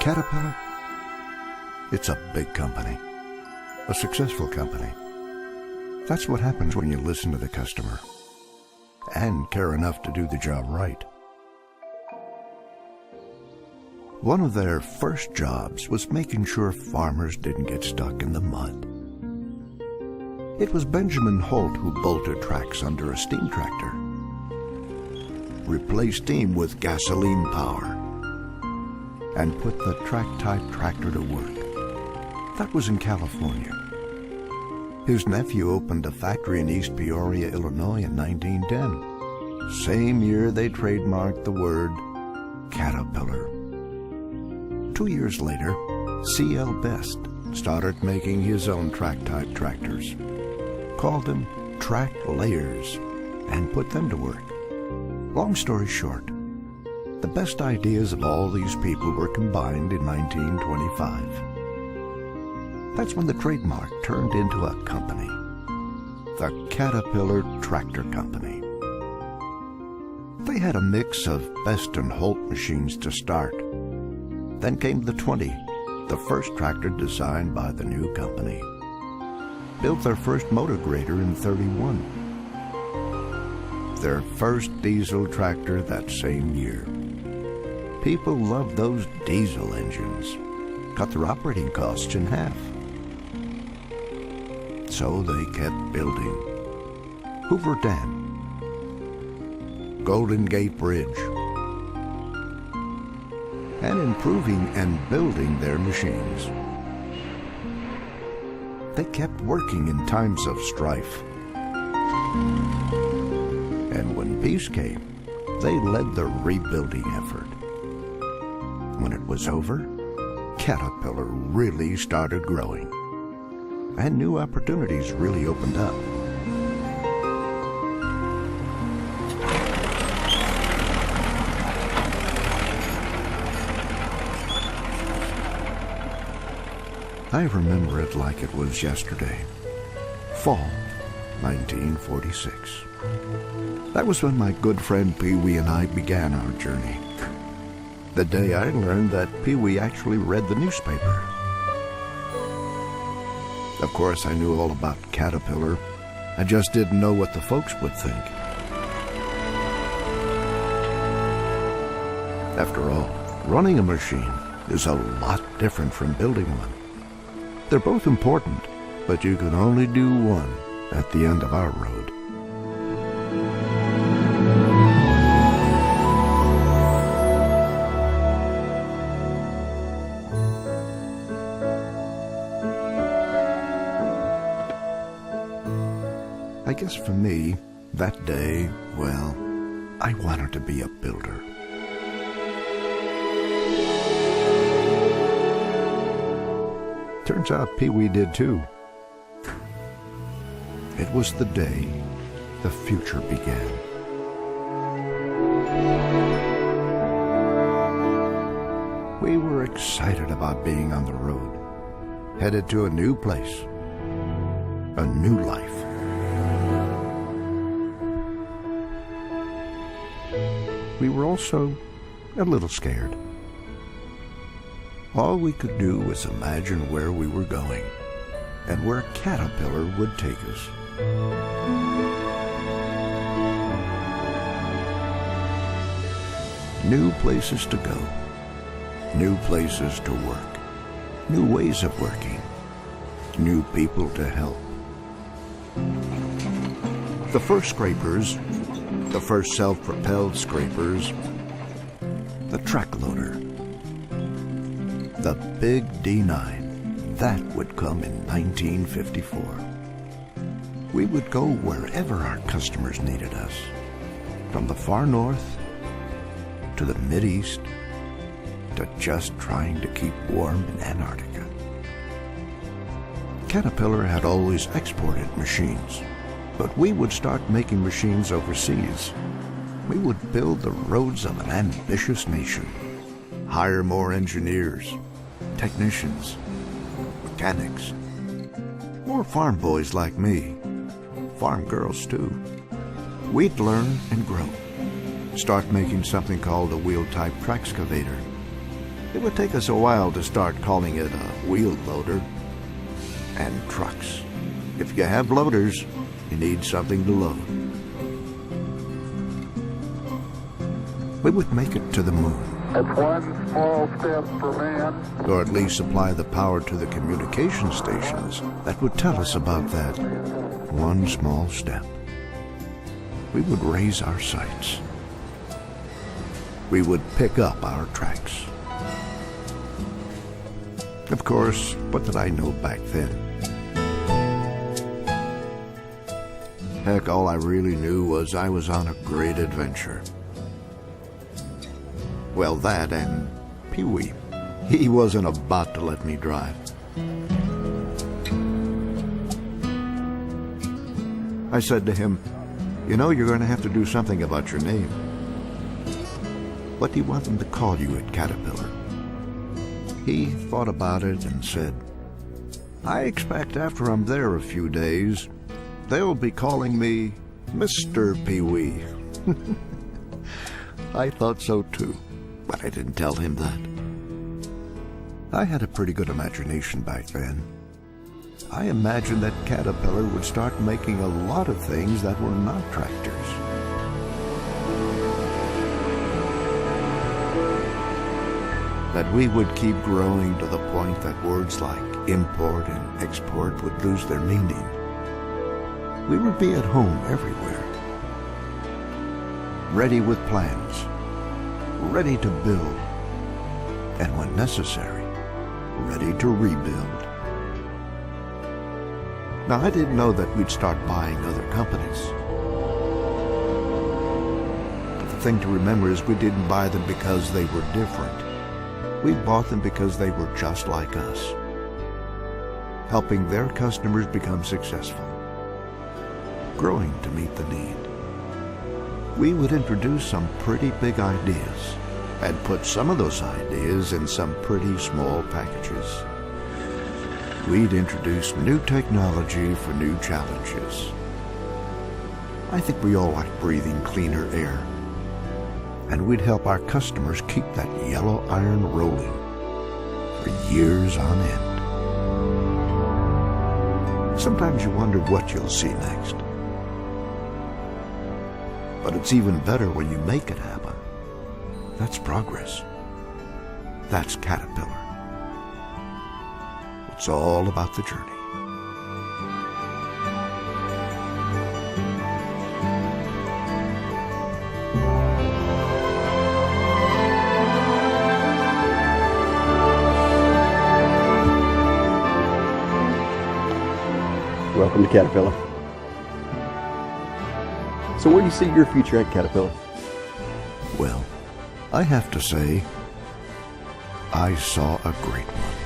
Caterpillar, it's a big company, a successful company. That's what happens when you listen to the customer and care enough to do the job right. One of their first jobs was making sure farmers didn't get stuck in the mud. It was Benjamin Holt who bolted tracks under a steam tractor, replaced steam with gasoline power, and put the track-type tractor to work. That was in California. His nephew opened a factory in East Peoria, Illinois in 1910. Same year they trademarked the word Caterpillar. 2 years later, C.L. Best started making his own track-type tractors, called them track layers, and put them to work. Long story short, the best ideas of all these people were combined in 1925. That's when the trademark turned into a company, the Caterpillar Tractor Company. They had a mix of Best and Holt machines to start. Then came the 20, the first tractor designed by the new company. Built their first motor grader in 31. Their first diesel tractor that same year. People loved those diesel engines. Cut their operating costs in half. So they kept building. Hoover Dam, Golden Gate Bridge, and improving and building their machines. They kept working in times of strife. And when peace came, they led the rebuilding effort. When it was over, Caterpillar really started growing, and new opportunities really opened up. I remember it like it was yesterday. Fall, 1946. That was when my good friend Pee Wee and I began our journey. The day I learned that Pee Wee actually read the newspaper. Of course, I knew all about Caterpillar. I just didn't know what the folks would think. After all, running a machine is a lot different from building one. They're both important, but you can only do one at the end of our road. I guess for me, that day, well, I wanted to be a builder. Turns out Pee Wee did too. It was the day the future began. We were excited about being on the road, headed to a new place, a new life. We were also a little scared. All we could do was imagine where we were going and where Caterpillar would take us. New places to go, new places to work, new ways of working, new people to help. The first scrapers, the first self-propelled scrapers, the track loader, the big D9, that would come in 1954. We would go wherever our customers needed us, from the far north to the Mideast to just trying to keep warm in Antarctica. Caterpillar had always exported machines, but we would start making machines overseas. We would build the roads of an ambitious nation, hire more engineers, technicians, mechanics, more farm boys like me, farm girls too. We'd learn and grow, start making something called a wheel-type track excavator, It would take us a while to start calling it a wheel loader. And trucks. If you have loaders, you need something to load. We would make it to the moon. It's one small step for man. Or at least supply the power to the communication stations that would tell us about that one small step. We would raise our sights. We would pick up our tracks. Of course, what did I know back then? Heck, all I really knew was I was on a great adventure. Well, that and Pee-wee. He wasn't about to let me drive. I said to him, "You know, you're going to have to do something about your name. What do you want them to call you at Caterpillar?" He thought about it and said, "I expect after I'm there a few days, they'll be calling me Mr. Pee-wee." I thought so too, but I didn't tell him that. I had a pretty good imagination back then. I imagined that Caterpillar would start making a lot of things that were not tractors. That we would keep growing to the point that words like import and export would lose their meaning. We would be at home everywhere, ready with plans, ready to build, and when necessary, ready to rebuild. Now, I didn't know that we'd start buying other companies. But the thing to remember is we didn't buy them because they were different. We bought them because they were just like us, helping their customers become successful, growing to meet the need. We would introduce some pretty big ideas and put some of those ideas in some pretty small packages. We'd introduce new technology for new challenges. I think we all like breathing cleaner air. And we'd help our customers keep that yellow iron rolling for years on end. Sometimes you wonder what you'll see next. But it's even better when you make it happen. That's progress. That's Caterpillar. It's all about the journey. Welcome to Caterpillar. So where do you see your future at Caterpillar? Well, I have to say, I saw a great one.